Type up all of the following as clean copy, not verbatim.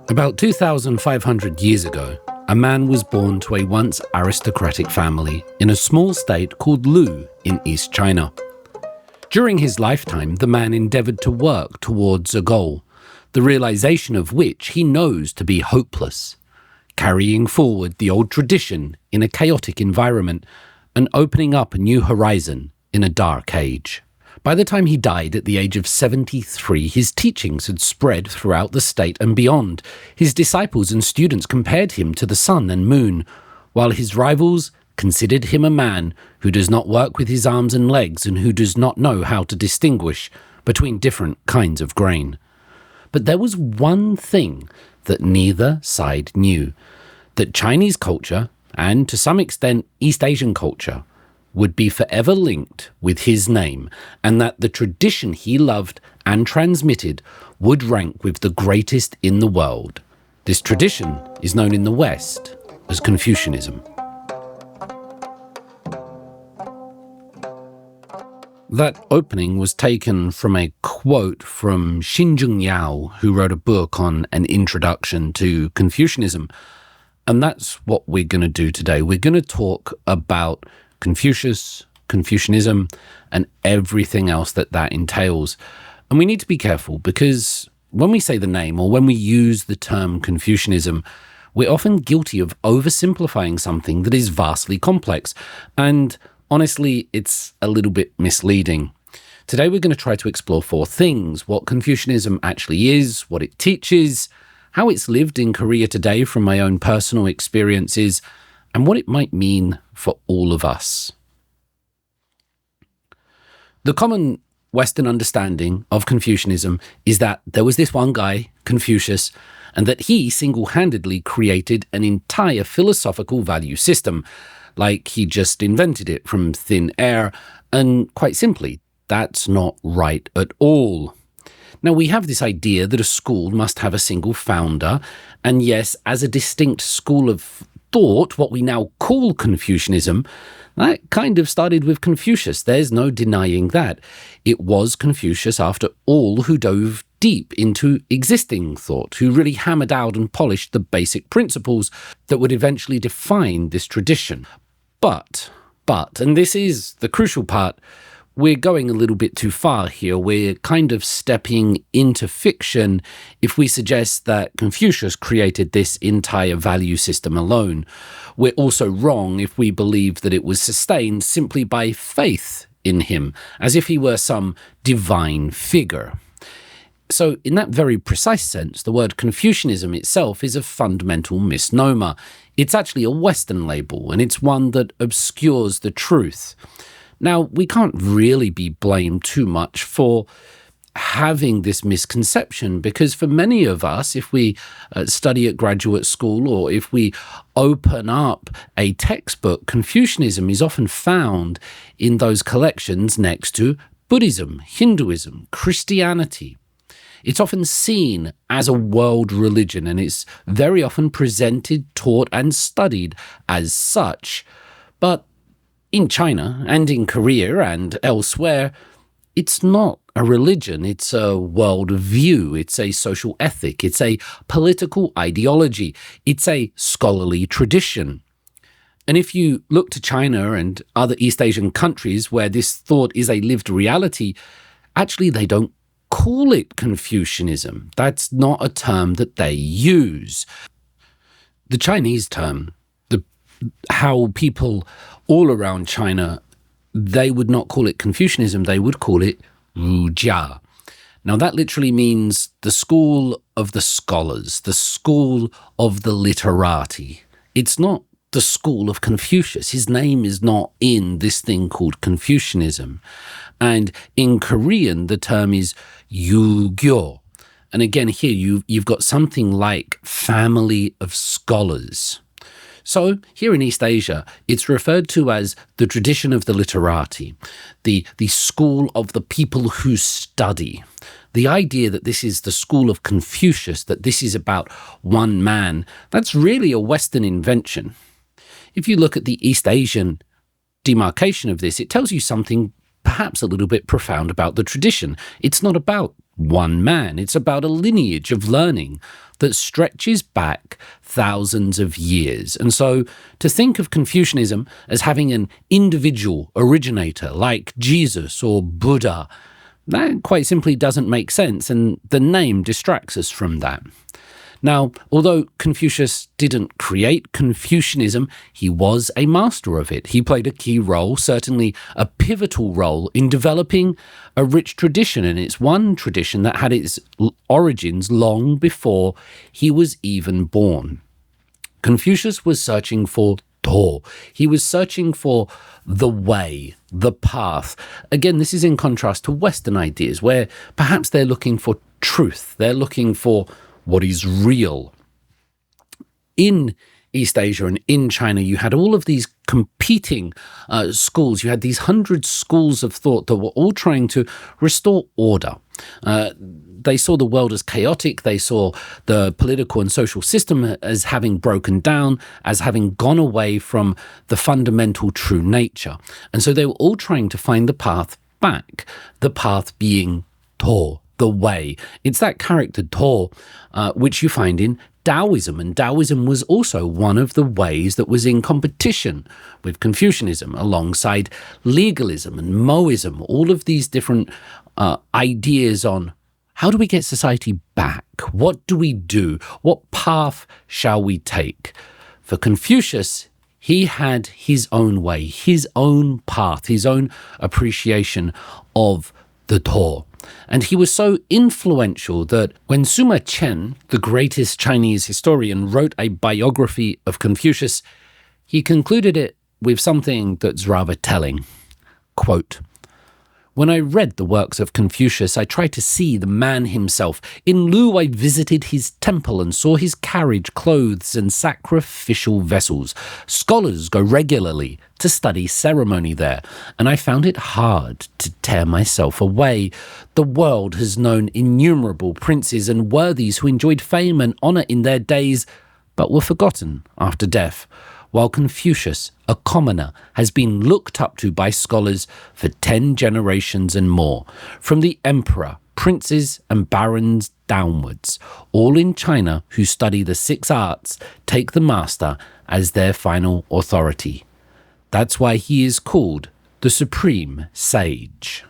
About 2,500 years ago, a man was born to a once aristocratic family in a small state called Lu in East China. During his lifetime, the man endeavoured to work towards a goal, the realisation of which he knows to be hopeless, carrying forward the old tradition in a chaotic environment and opening up a new horizon in a dark age. By the time he died at the age of 73, his teachings had spread throughout the state and beyond. His disciples and students compared him to the sun and moon, while his rivals considered him a man who does not work with his arms and legs and who does not know how to distinguish between different kinds of grain. But there was one thing that neither side knew, that Chinese culture, and to some extent East Asian culture, would be forever linked with his name, and that the tradition he loved and transmitted would rank with the greatest in the world. This tradition is known in the West as Confucianism. That opening was taken from a quote from Xinzheng Yao, who wrote a book on an introduction to Confucianism. And that's what we're going to do today. We're going to talk about Confucius, Confucianism, and everything else that entails. And we need to be careful because when we say the name or when we use the term Confucianism, we're often guilty of oversimplifying something that is vastly complex. And honestly, it's a little bit misleading. Today, we're going to try to explore four things: what Confucianism actually is, what it teaches, how it's lived in Korea today from my own personal experiences, and what it might mean for all of us. The common Western understanding of Confucianism is that there was this one guy, Confucius, and that he single-handedly created an entire philosophical value system, like he just invented it from thin air, and quite simply, that's not right at all. Now, we have this idea that a school must have a single founder, and yes, as a distinct school of thought, what we now call Confucianism, that kind of started with Confucius. There's no denying that. It was Confucius, after all, who dove deep into existing thought, who really hammered out and polished the basic principles that would eventually define this tradition. But, and this is the crucial part, we're going a little bit too far here. We're kind of stepping into fiction if we suggest that Confucius created this entire value system alone. We're also wrong if we believe that it was sustained simply by faith in him, as if he were some divine figure. So in that very precise sense, the word Confucianism itself is a fundamental misnomer. It's actually a Western label, and it's one that obscures the truth. Now, we can't really be blamed too much for having this misconception, because for many of us, if we study at graduate school or if we open up a textbook, Confucianism is often found in those collections next to Buddhism, Hinduism, Christianity. It's often seen as a world religion, and it's very often presented, taught, and studied as such. But in China and in Korea and elsewhere, it's not a religion, it's a world view, it's a social ethic, it's a political ideology, it's a scholarly tradition. And if you look to China and other East Asian countries where this thought is a lived reality, actually they don't call it Confucianism. That's not a term that they use. The Chinese term, how people all around China, they would not call it Confucianism, they would call it Rujia. Now that literally means the school of the scholars, the school of the literati. It's not the school of Confucius. His name is not in this thing called Confucianism. And in Korean, the term is Yugyo. And again, here you've got something like family of scholars. So here in East Asia, it's referred to as the tradition of the literati, the school of the people who study. The idea that this is the school of Confucius, that this is about one man, that's really a Western invention. If you look at the East Asian demarcation of this, it tells you something perhaps a little bit profound about the tradition. It's not about one man. It's about a lineage of learning that stretches back thousands of years. And so to think of Confucianism as having an individual originator like Jesus or Buddha, that quite simply doesn't make sense, and the name distracts us from that. Now, although Confucius didn't create Confucianism, he was a master of it. He played a key role, certainly a pivotal role, in developing a rich tradition, and it's one tradition that had its origins long before he was even born. Confucius was searching for Tor. He was searching for the way, the path. Again, this is in contrast to Western ideas, where perhaps they're looking for truth. They're looking for what is real. In East Asia and in China, you had all of these competing schools. You had these 100 schools of thought that were all trying to restore order. They saw the world as chaotic. They saw the political and social system as having broken down, as having gone away from the fundamental true nature. And so they were all trying to find the path back, the path being Tor, the way. It's that character Tor, which you find in Taoism, and Taoism was also one of the ways that was in competition with Confucianism, alongside legalism and Moism, all of these different ideas on how do we get society back? What do we do? What path shall we take? For Confucius, he had his own way, his own path, his own appreciation of the Tor. And he was so influential that when Sima Qian, the greatest Chinese historian, wrote a biography of Confucius, he concluded it with something that's rather telling. Quote, "When I read the works of Confucius, I tried to see the man himself. In lieu, I visited his temple and saw his carriage, clothes, and sacrificial vessels. Scholars go regularly to study ceremony there, and I found it hard to tear myself away. The world has known innumerable princes and worthies who enjoyed fame and honor in their days, but were forgotten after death, while Confucius, a commoner, has been looked up to by scholars for 10 generations and more, from the emperor, princes, and barons downwards. All in China who study the 6 arts take the master as their final authority. That's why he is called the supreme sage."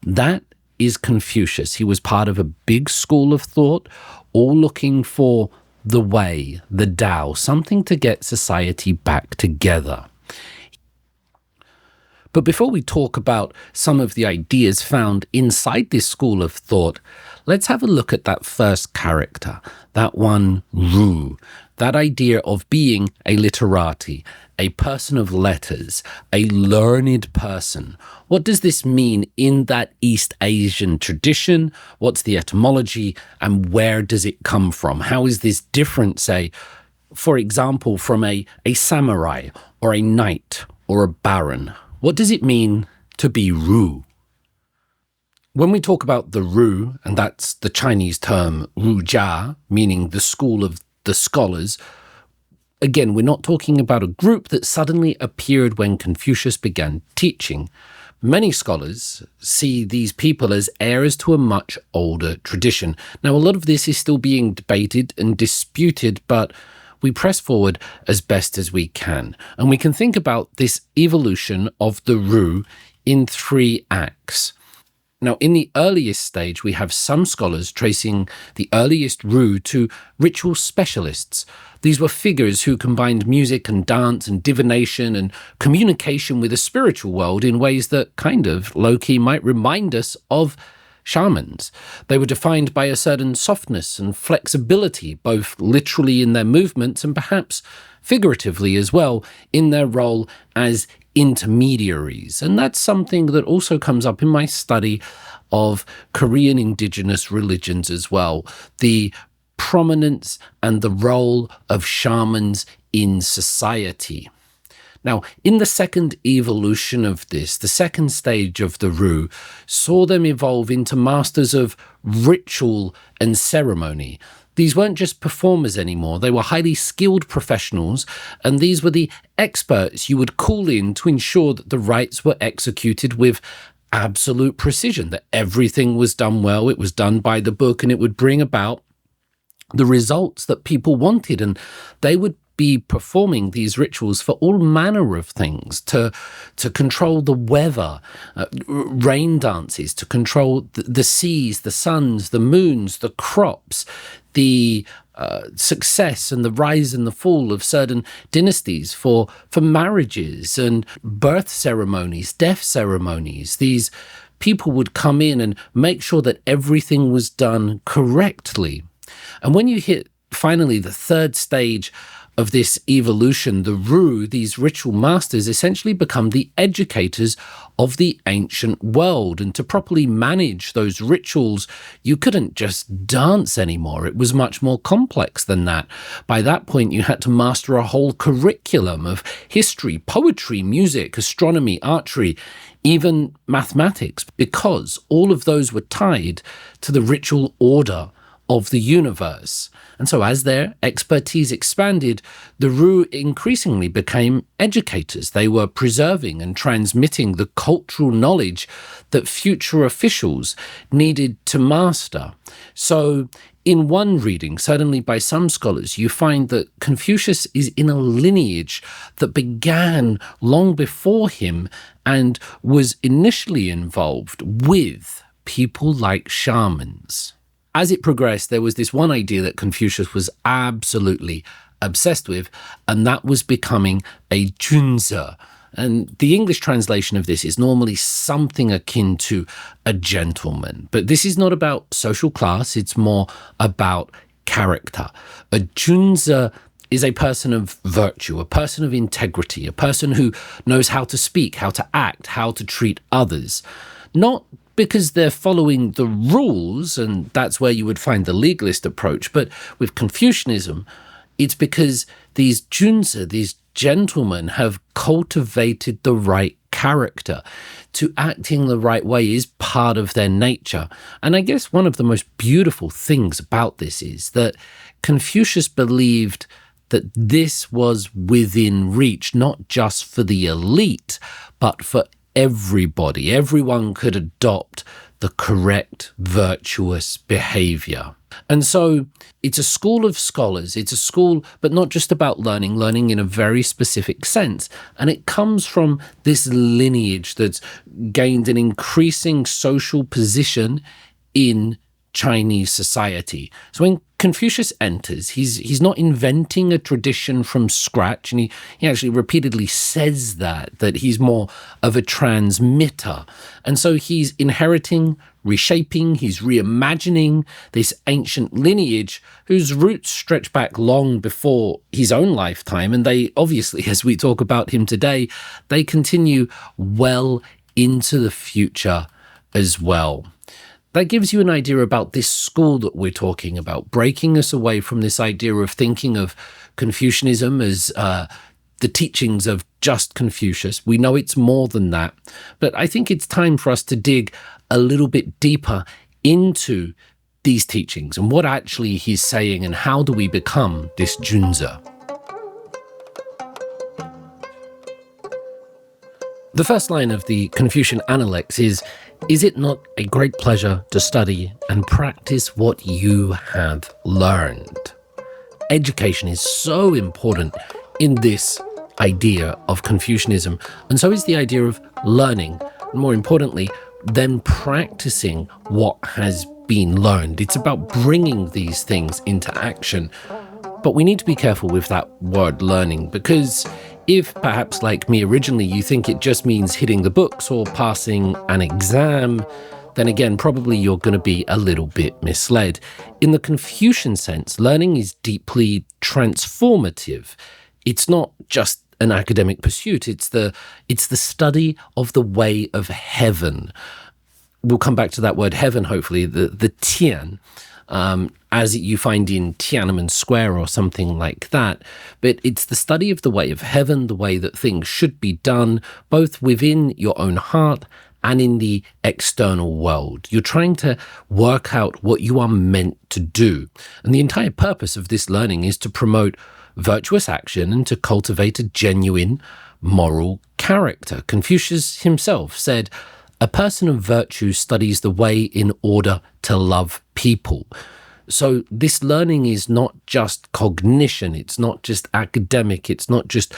That is Confucius. He was part of a big school of thought, all looking for the way, the Tao, something to get society back together. But before we talk about some of the ideas found inside this school of thought, let's have a look at that first character, that one Ru, that idea of being a literati, a person of letters, a learned person. What does this mean in that East Asian tradition? What's the etymology, and where does it come from? How is this different, say, for example, from a samurai or a knight or a baron? What does it mean to be Ru? When we talk about the Ru, and that's the Chinese term Rujia, meaning the school of the scholars, again, we're not talking about a group that suddenly appeared when Confucius began teaching. Many scholars see these people as heirs to a much older tradition. Now, a lot of this is still being debated and disputed, but we press forward as best as we can. And we can think about this evolution of the Ru in 3 acts. Now, in the earliest stage, we have some scholars tracing the earliest Ru to ritual specialists. These were figures who combined music and dance and divination and communication with the spiritual world in ways that kind of low-key might remind us of shamans. They were defined by a certain softness and flexibility, both literally in their movements and perhaps figuratively as well in their role as intermediaries. And that's something that also comes up in my study of Korean indigenous religions as well. The prominence and the role of shamans in society. Now, in the second evolution of this, the second stage of the Ru saw them evolve into masters of ritual and ceremony. These weren't just performers anymore. They were highly skilled professionals, and these were the experts you would call in to ensure that the rites were executed with absolute precision, that everything was done well, it was done by the book, and it would bring about the results that people wanted. And they would be performing these rituals for all manner of things, to control the weather, rain dances, to control the seas, the suns, the moons, the crops, the success and the rise and the fall of certain dynasties, for marriages and birth ceremonies, death ceremonies. These people would come in and make sure that everything was done correctly. And when you hit finally the third stage of this evolution, the Ru, these ritual masters essentially become the educators of the ancient world. And to properly manage those rituals, you couldn't just dance anymore. It was much more complex than that. By that point, you had to master a whole curriculum of history, poetry, music, astronomy, archery, even mathematics, because all of those were tied to the ritual order of the universe. And so as their expertise expanded, the Ru increasingly became educators. They were preserving and transmitting the cultural knowledge that future officials needed to master. So in one reading, certainly by some scholars, you find that Confucius is in a lineage that began long before him and was initially involved with people like shamans. As it progressed, there was this one idea that Confucius was absolutely obsessed with, and that was becoming a junzi. And the English translation of this is normally something akin to a gentleman. But this is not about social class, it's more about character. A junzi is a person of virtue, a person of integrity, a person who knows how to speak, how to act, how to treat others. Not because they're following the rules, and that's where you would find the legalist approach. But with Confucianism, it's because these junzi, these gentlemen, have cultivated the right character. To acting the right way is part of their nature. And I guess one of the most beautiful things about this is that Confucius believed that this was within reach, not just for the elite, but for everybody. Everyone could adopt the correct, virtuous behavior. And so it's a school of scholars. It's a school, but not just about learning in a very specific sense. And it comes from this lineage that's gained an increasing social position in Chinese society. So when Confucius enters, he's not inventing a tradition from scratch, and he actually repeatedly says that he's more of a transmitter. And so he's inheriting, reshaping, he's reimagining this ancient lineage whose roots stretch back long before his own lifetime, and they obviously, as we talk about him today, they continue well into the future as well. That gives you an idea about this school that we're talking about, breaking us away from this idea of thinking of Confucianism as the teachings of just Confucius. We know it's more than that, but I think it's time for us to dig a little bit deeper into these teachings and what actually he's saying and how do we become this junzi. The first line of the Confucian Analects is it not a great pleasure to study and practice what you have learned? Education is so important in this idea of Confucianism, and so is the idea of learning, and more importantly, then practicing what has been learned. It's about bringing these things into action. But we need to be careful with that word learning, because if, perhaps like me originally, you think it just means hitting the books or passing an exam, then again, probably you're going to be a little bit misled. In the Confucian sense, learning is deeply transformative. It's not just an academic pursuit, it's the study of the way of heaven. We'll come back to that word heaven, hopefully, the Tian. As you find in Tiananmen Square or something like that. But it's the study of the way of heaven, the way that things should be done, both within your own heart and in the external world. You're trying to work out what you are meant to do. And the entire purpose of this learning is to promote virtuous action and to cultivate a genuine moral character. Confucius himself said, "A person of virtue studies the way in order to love people." So this learning is not just cognition, it's not just academic, it's not just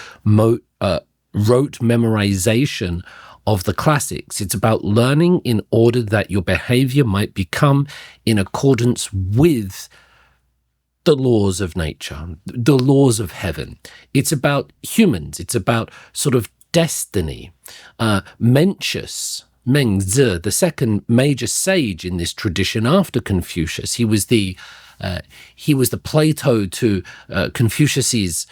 rote memorization of the classics. It's about learning in order that your behavior might become in accordance with the laws of nature, the laws of heaven. It's about humans. It's about sort of destiny. Mencius, Mengzi, the second major sage in this tradition after Confucius, he was the Plato to Confucius's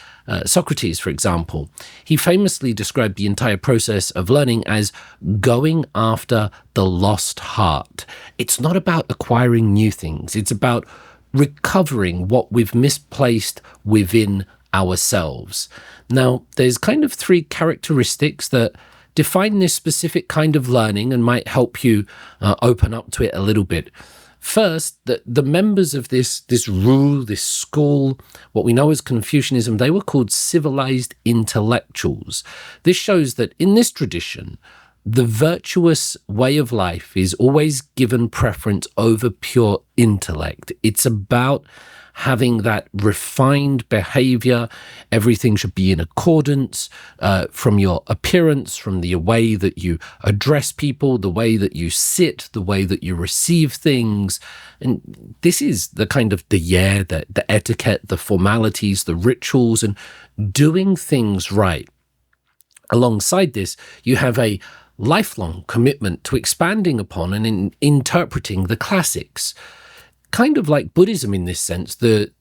Socrates, for example. He famously described the entire process of learning as going after the lost heart. It's not about acquiring new things. It's about recovering what we've misplaced within ourselves. Now, there's kind of three characteristics that define this specific kind of learning and might help you open up to it a little bit. First, the members of this rule, this school, what we know as Confucianism, they were called civilized intellectuals. This shows that in this tradition, the virtuous way of life is always given preference over pure intellect. It's about having that refined behavior. Everything should be in accordance from your appearance, from the way that you address people, the way that you sit, the way that you receive things. And this is the kind of the etiquette, the formalities, the rituals, and doing things right. Alongside this, you have a lifelong commitment to expanding upon and interpreting the classics. Kind of like Buddhism in this sense, the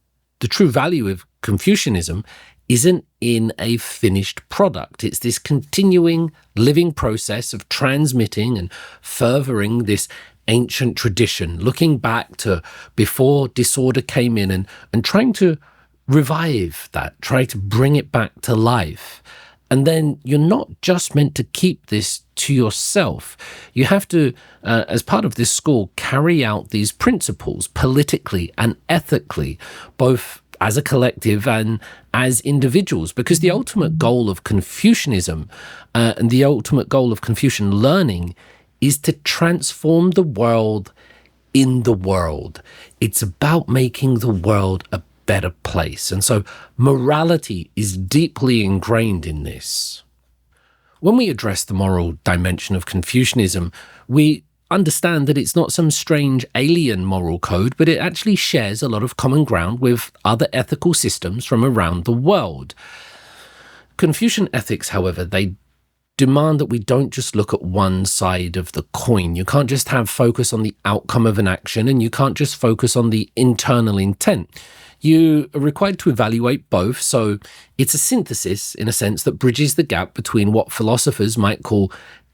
true value of Confucianism isn't in a finished product. It's this continuing living process of transmitting and furthering this ancient tradition, looking back to before disorder came in and trying to revive that, try to bring it back to life. And then you're not just meant to keep this to yourself. You have to, as part of this school, carry out these principles politically and ethically, both as a collective and as individuals, because the ultimate goal of Confucianism and the ultimate goal of Confucian learning is to transform the world in the world. It's about making the world a better place. And so morality is deeply ingrained in this. When we address the moral dimension of Confucianism, we understand that it's not some strange alien moral code, but it actually shares a lot of common ground with other ethical systems from around the world. Confucian ethics, however, they demand that we don't just look at one side of the coin. You can't just have focus on the outcome of an action, and you can't just focus on the internal intent. You are required to evaluate both, so it's a synthesis, in a sense, that bridges the gap between what philosophers might call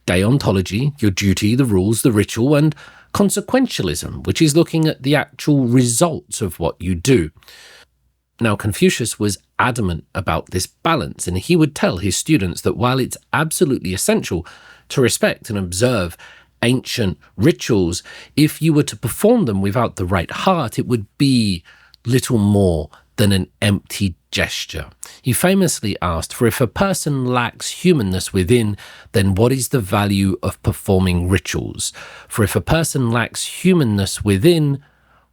deontology, your duty, the rules, the ritual, and consequentialism, which is looking at the actual results of what you do. Now, Confucius was adamant about this balance, and he would tell his students that while it's absolutely essential to respect and observe ancient rituals, if you were to perform them without the right heart, it would be little more than an empty gesture. He famously asked, "For if a person lacks humanness within, then what is the value of performing rituals? For if a person lacks humanness within,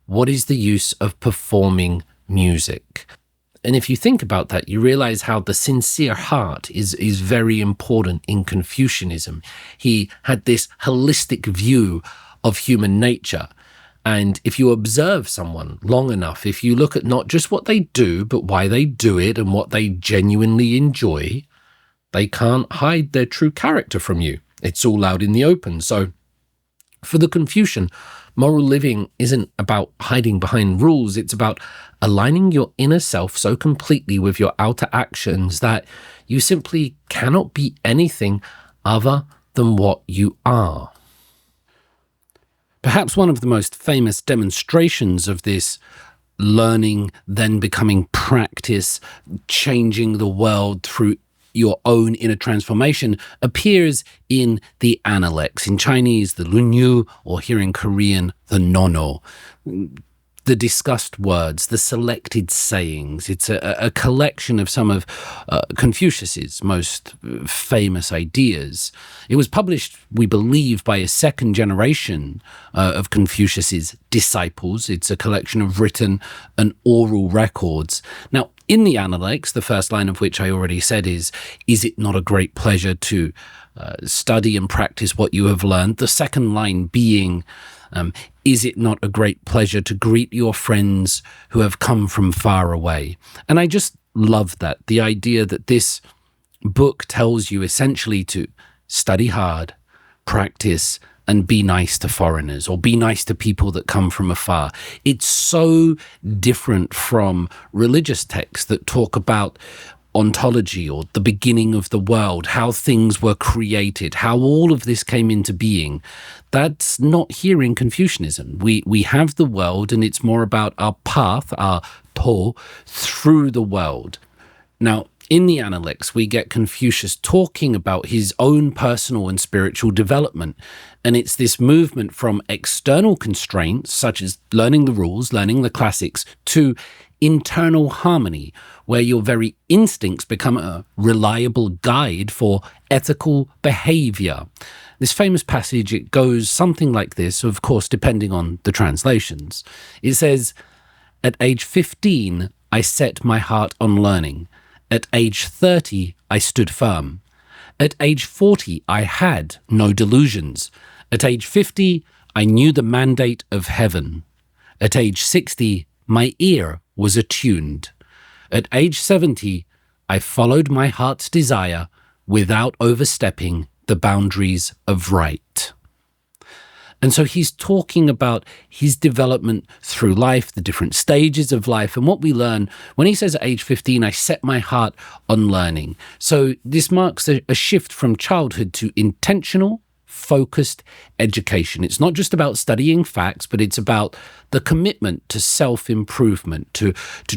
what is the use of performing music?" And if you think about that, you realize how the sincere heart is very important in Confucianism. He had this holistic view of human nature. And if you observe someone long enough, if you look at not just what they do, but why they do it and what they genuinely enjoy, they can't hide their true character from you. It's all out in the open. So for the Confucian, moral living isn't about hiding behind rules. It's about aligning your inner self so completely with your outer actions that you simply cannot be anything other than what you are. Perhaps one of the most famous demonstrations of this learning then becoming practice, changing the world through your own inner transformation appears in the Analects. In Chinese, the Lunyu, or here in Korean, the Nono. The discussed words, the selected sayings. It's a collection of some of Confucius's most famous ideas. It was published, we believe, by a second generation of Confucius's disciples. It's a collection of written and oral records. Now, in the Analects, the first line of which I already said is it not a great pleasure to study and practice what you have learned? The second line being, is it not a great pleasure to greet your friends who have come from far away? And I just love that, the idea that this book tells you essentially to study hard, practice, and be nice to foreigners, or be nice to people that come from afar. It's so different from religious texts that talk about ontology or the beginning of the world, how things were created, how all of this came into being. That's not here in Confucianism. We have the world, and it's more about our path, our to, through the world. Now, in the Analects, we get Confucius talking about his own personal and spiritual development. And it's this movement from external constraints, such as learning the rules, learning the classics, to internal harmony, where your very instincts become a reliable guide for ethical behavior. This famous passage, it goes something like this, of course, depending on the translations. It says, "At age 15, I set my heart on learning. At age 30, I stood firm. At age 40, I had no delusions. At age 50, I knew the mandate of heaven. At age 60, my ear was attuned. At age 70, I followed my heart's desire without overstepping the boundaries of right." And so he's talking about his development through life, the different stages of life, and what we learn when he says at age 15, I set my heart on learning. So this marks a shift from childhood to intentional, focused education. It's not just about studying facts, but it's about the commitment to self-improvement, to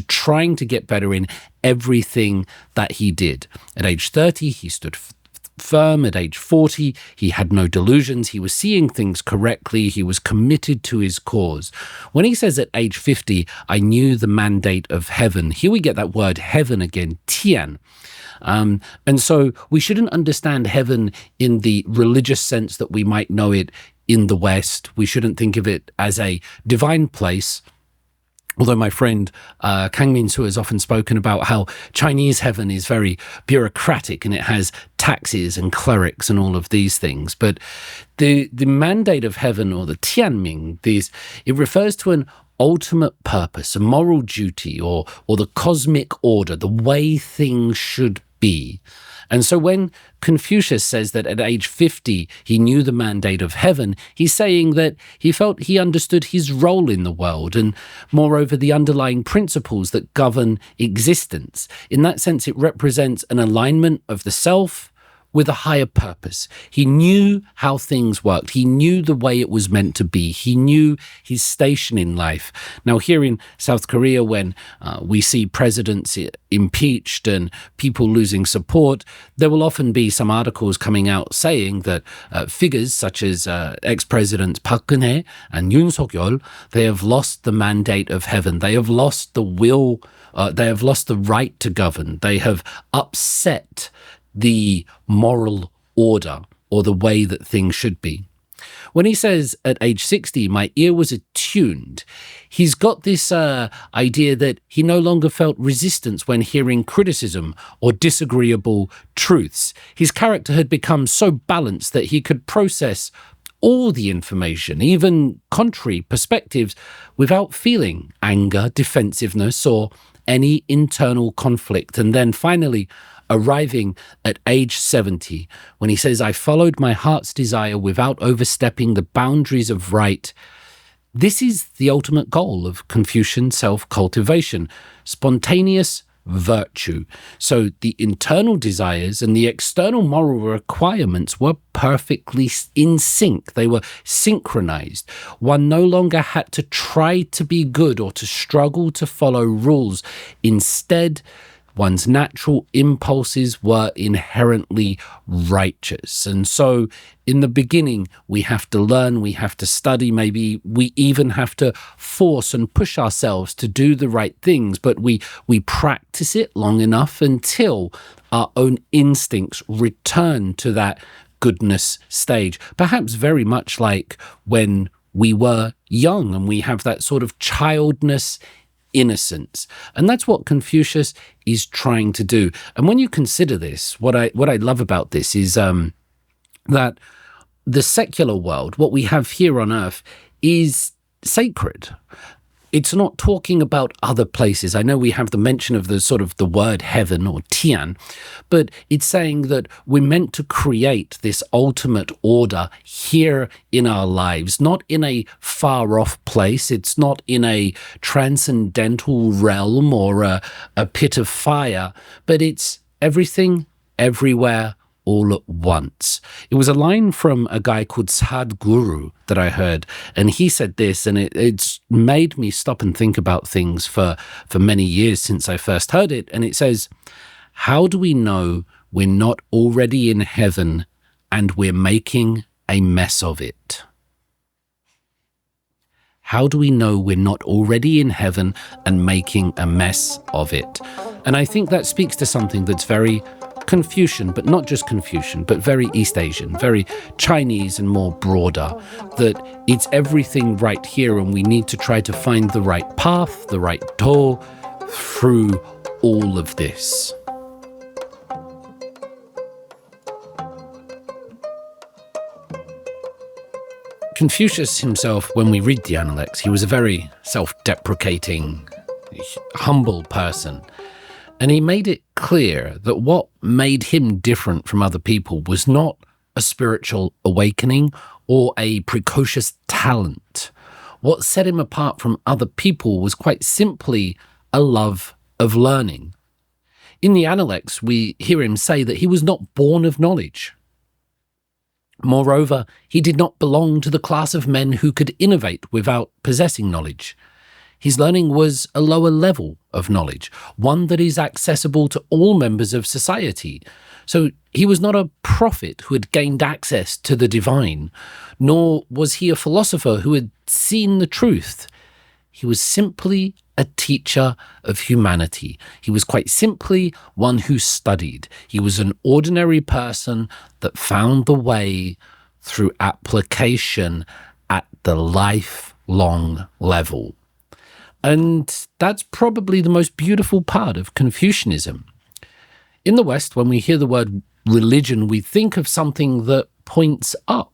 trying to get better in everything that he did. At age 30, he stood firm. At age 40, he had no delusions. He was seeing things correctly. He was committed to his cause. When he says at age 50, I knew the mandate of heaven, here we get that word heaven again, tian. And so we shouldn't understand heaven in the religious sense that we might know it in the West. We shouldn't think of it as a divine place. Although my friend Kang Min-soo has often spoken about how Chinese heaven is very bureaucratic and it has taxes and clerics and all of these things. But the mandate of heaven, or the Tianming, it refers to an ultimate purpose, a moral duty, or the cosmic order, the way things should be. And so when Confucius says that at age 50 he knew the mandate of heaven, he's saying that he felt he understood his role in the world and, moreover, the underlying principles that govern existence. In that sense, it represents an alignment of the self with a higher purpose. He knew how things worked. He knew the way it was meant to be. He knew his station in life. Now, here in South Korea, when we see presidents impeached and people losing support, there will often be some articles coming out saying that figures such as ex-presidents Park Geun-hye and Yoon Suk-yeol, they have lost the mandate of heaven. They have lost the will. They have lost the right to govern. They have upset the moral order, or the way that things should be. When he says at age 60, my ear was attuned, he's got this idea that he no longer felt resistance when hearing criticism or disagreeable truths. His character had become so balanced that he could process all the information, even contrary perspectives, without feeling anger, defensiveness, or any internal conflict. And then finally, arriving at age 70, when he says, I followed my heart's desire without overstepping the boundaries of right. This is the ultimate goal of Confucian self-cultivation, spontaneous virtue. So the internal desires and the external moral requirements were perfectly in sync. They were synchronized. One no longer had to try to be good or to struggle to follow rules. Instead, one's natural impulses were inherently righteous. And so in the beginning, we have to learn, we have to study, maybe we even have to force and push ourselves to do the right things, but we practice it long enough until our own instincts return to that goodness stage, perhaps very much like when we were young and we have that sort of childness innocence. And that's what Confucius is trying to do. And when you consider this, what I love about this is that the secular world, what we have here on earth, is sacred. It's not talking about other places. I know we have the mention of the sort of the word heaven or tian, but it's saying that we're meant to create this ultimate order here in our lives, not in a far off place. It's not in a transcendental realm or a pit of fire, but it's everything, everywhere, all at once. It was a line from a guy called Sadhguru that I heard, and he said this, and it's made me stop and think about things for many years since I first heard it. And it says, how do we know we're not already in heaven and we're making a mess of it? How do we know we're not already in heaven and making a mess of it? And I think that speaks to something that's very Confucian, but not just Confucian, but very East Asian, very Chinese and more broader, that it's everything right here and we need to try to find the right path, the right door through all of this. Confucius himself, when we read the Analects, he was a very self-deprecating, humble person. And he made it clear that what made him different from other people was not a spiritual awakening or a precocious talent. What set him apart from other people was quite simply a love of learning. In the Analects, we hear him say that he was not born of knowledge. Moreover, he did not belong to the class of men who could innovate without possessing knowledge. His learning was a lower level of knowledge, one that is accessible to all members of society. So he was not a prophet who had gained access to the divine, nor was he a philosopher who had seen the truth. He was simply a teacher of humanity. He was quite simply one who studied. He was an ordinary person that found the way through application at the lifelong level. And that's probably the most beautiful part of Confucianism. In the West, when we hear the word religion, we think of something that points up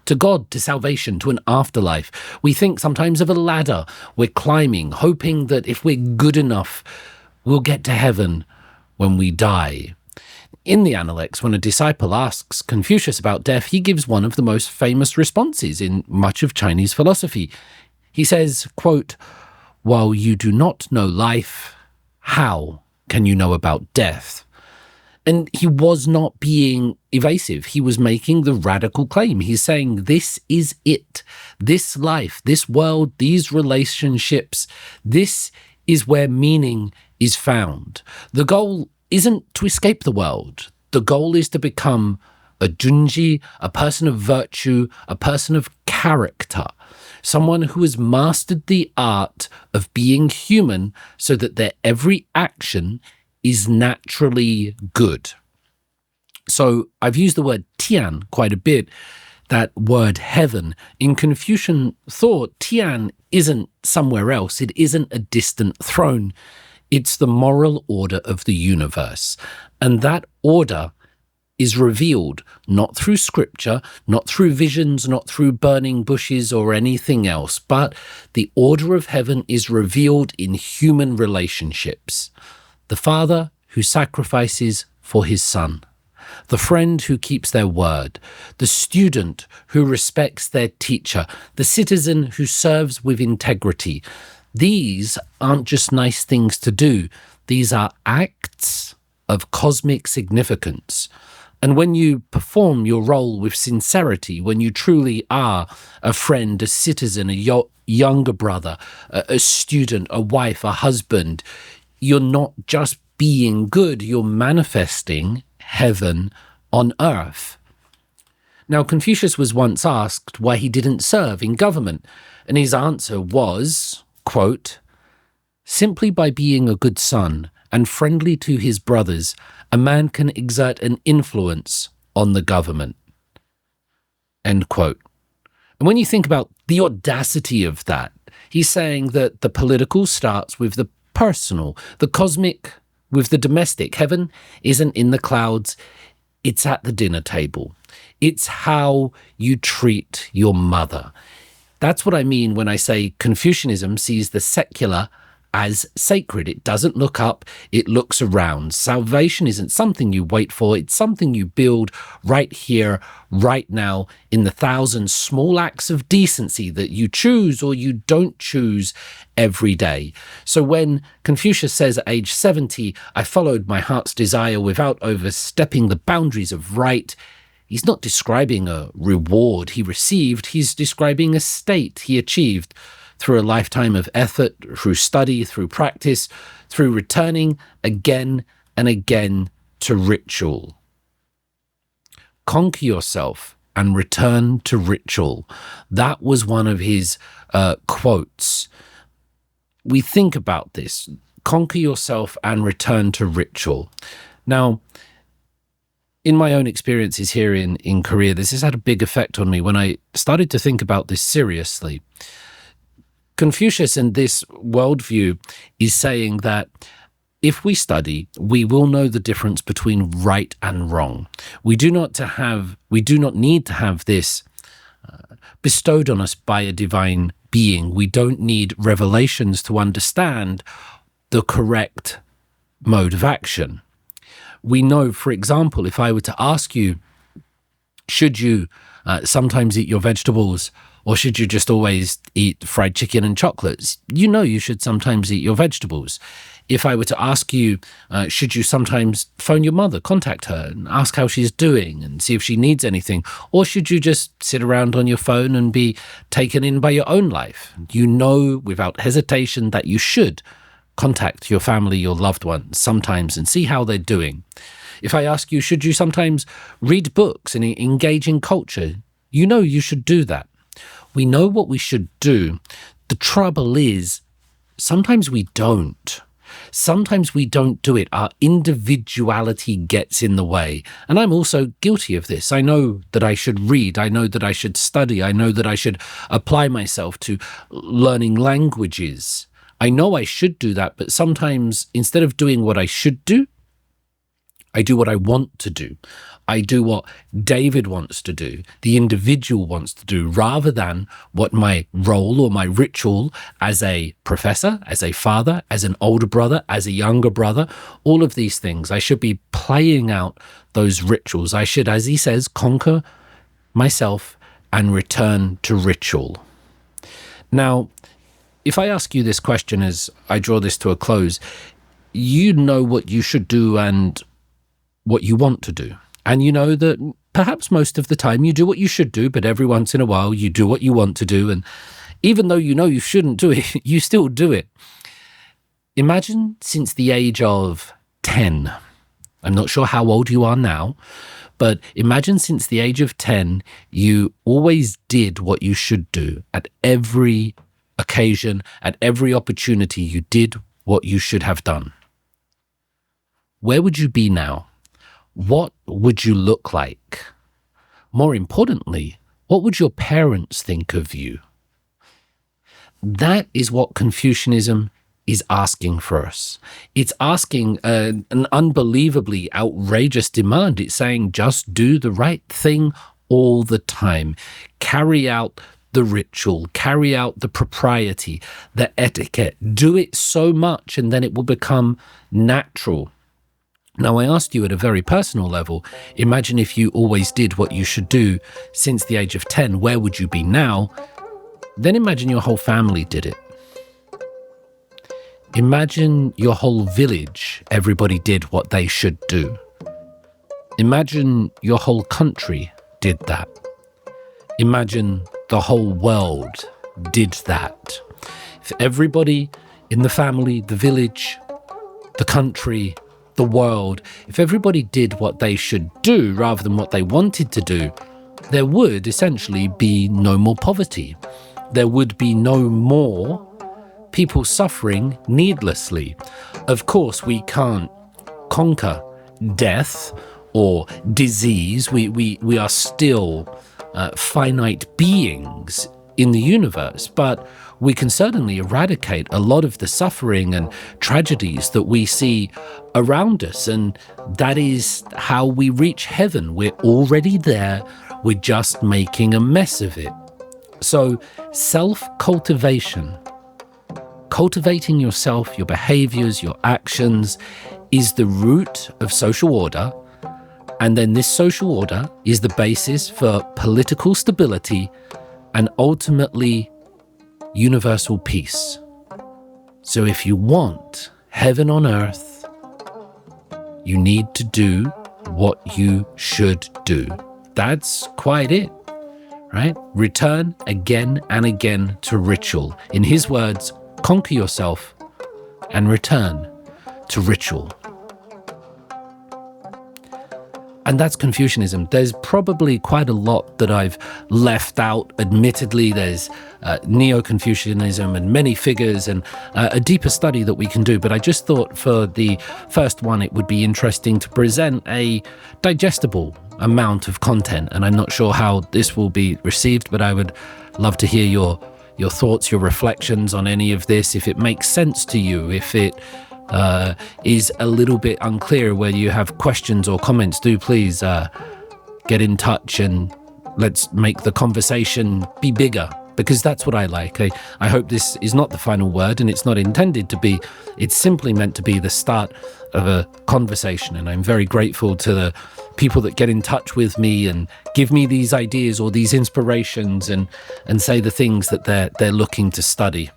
to God, to salvation, to an afterlife. We think sometimes of a ladder we're climbing, hoping that if we're good enough, we'll get to heaven when we die. In the Analects, when a disciple asks Confucius about death, he gives one of the most famous responses in much of Chinese philosophy. He says, quote, "While you do not know life, how can you know about death?" And he was not being evasive. He was making the radical claim. He's saying, this is it. This life, this world, these relationships, this is where meaning is found. The goal isn't to escape the world. The goal is to become a junji, a person of virtue, a person of character, someone who has mastered the art of being human so that their every action is naturally good. So I've used the word tian quite a bit, that word heaven. In Confucian thought, tian isn't somewhere else. It isn't a distant throne. It's the moral order of the universe. And that order is revealed not through scripture, not through visions, not through burning bushes or anything else, but the order of heaven is revealed in human relationships. The father who sacrifices for his son, the friend who keeps their word, the student who respects their teacher, the citizen who serves with integrity. These aren't just nice things to do. These are acts of cosmic significance. And when you perform your role with sincerity, when you truly are a friend, a citizen, a younger brother, a student, a wife, a husband, you're not just being good, you're manifesting heaven on earth. Now, Confucius was once asked why he didn't serve in government, and his answer was, quote, "Simply by being a good son and friendly to his brothers, a man can exert an influence on the government." End quote. And when you think about the audacity of that, he's saying that the political starts with the personal, the cosmic with the domestic. Heaven isn't in the clouds, it's at the dinner table. It's how you treat your mother. That's what I mean when I say Confucianism sees the secular as sacred. It doesn't look up, it looks around. Salvation isn't something you wait for, it's something you build right here, right now, in the thousand small acts of decency that you choose or you don't choose every day. So when Confucius says at age 70, "I followed my heart's desire without overstepping the boundaries of right," he's not describing a reward he received, he's describing a state he achieved through a lifetime of effort, through study, through practice, through returning again and again to ritual. Conquer yourself and return to ritual. That was one of his quotes. We think about this. Conquer yourself and return to ritual. Now, in my own experiences here in Korea, this has had a big effect on me when I started to think about this seriously. Confucius in this worldview is saying that if we study, we will know the difference between right and wrong. We do not need to have this bestowed on us by a divine being. We don't need revelations to understand the correct mode of action. We know, for example, if I were to ask you, should you sometimes eat your vegetables, or should you just always eat fried chicken and chocolates? You know you should sometimes eat your vegetables. If I were to ask you, should you sometimes phone your mother, contact her and ask how she's doing and see if she needs anything? Or should you just sit around on your phone and be taken in by your own life? You know without hesitation that you should contact your family, your loved ones sometimes and see how they're doing. If I ask you, should you sometimes read books and engage in culture? You know you should do that. We know what we should do. The trouble is, sometimes we don't. Sometimes we don't do it. Our individuality gets in the way. And I'm also guilty of this. I know that I should read. I know that I should study. I know that I should apply myself to learning languages. I know I should do that, but sometimes instead of doing what I should do, I do what I want to do. I do what David wants to do, the individual wants to do, rather than what my role or my ritual as a professor, as a father, as an older brother, as a younger brother, all of these things. I should be playing out those rituals. I should, as he says, conquer myself and return to ritual. Now, if I ask you this question as I draw this to a close, you know what you should do and what you want to do. And you know that perhaps most of the time you do what you should do, but every once in a while you do what you want to do. And even though you know you shouldn't do it, you still do it. Imagine since the age of 10, I'm not sure how old you are now, but imagine since the age of 10, you always did what you should do. At every occasion, at every opportunity, you did what you should have done. Where would you be now? What would you look like? More importantly, what would your parents think of you? That is what Confucianism is asking for us. It's asking an unbelievably outrageous demand. It's saying just do the right thing all the time. Carry out the ritual, carry out the propriety, the etiquette. Do it so much and then it will become natural. Now, I asked you at a very personal level, imagine if you always did what you should do since the age of 10, where would you be now? Then imagine your whole family did it. Imagine your whole village, everybody did what they should do. Imagine your whole country did that. Imagine the whole world did that. If everybody in the family, the village, the country, the world, if everybody did what they should do rather than what they wanted to do, there would essentially be no more poverty. There would be no more people suffering needlessly. Of course, we can't conquer death or disease. We are still finite beings in the universe, but we can certainly eradicate a lot of the suffering and tragedies that we see around us, and that is how we reach heaven. We're already there, we're just making a mess of it. So self-cultivation, cultivating yourself, your behaviors, your actions, is the root of social order, and then this social order is the basis for political stability and ultimately universal peace. So if you want heaven on earth, you need to do what you should do. That's quite it, right? Return again and again to ritual. In his words, conquer yourself and return to ritual. And that's Confucianism. There's probably quite a lot that I've left out. Admittedly, there's Neo-Confucianism and many figures and a deeper study that we can do. But I just thought for the first one, it would be interesting to present a digestible amount of content. And I'm not sure how this will be received, but I would love to hear your thoughts, your reflections on any of this, if it makes sense to you, if it is a little bit unclear, where you have questions or comments, do please get in touch and let's make the conversation be bigger, because that's what I like. I hope this is not the final word, and it's not intended to be. It's simply meant to be the start of a conversation, and I'm very grateful to the people that get in touch with me and give me these ideas or these inspirations and say the things that they're looking to study.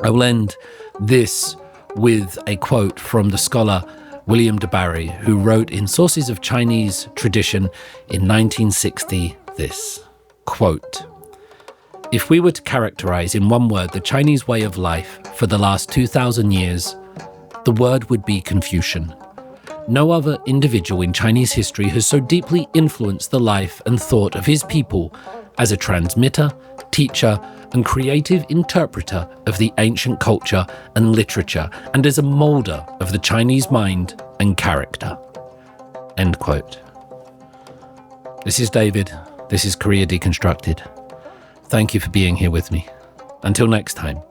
I will end this with a quote from the scholar William de Barry, who wrote in Sources of Chinese Tradition in 1960 this, quote, "If we were to characterize in one word the Chinese way of life for the last 2,000 years, the word would be Confucian. No other individual in Chinese history has so deeply influenced the life and thought of his people as a transmitter, teacher, and creative interpreter of the ancient culture and literature, and as a molder of the Chinese mind and character." End quote. This is David. This is Korea Deconstructed. Thank you for being here with me. Until next time.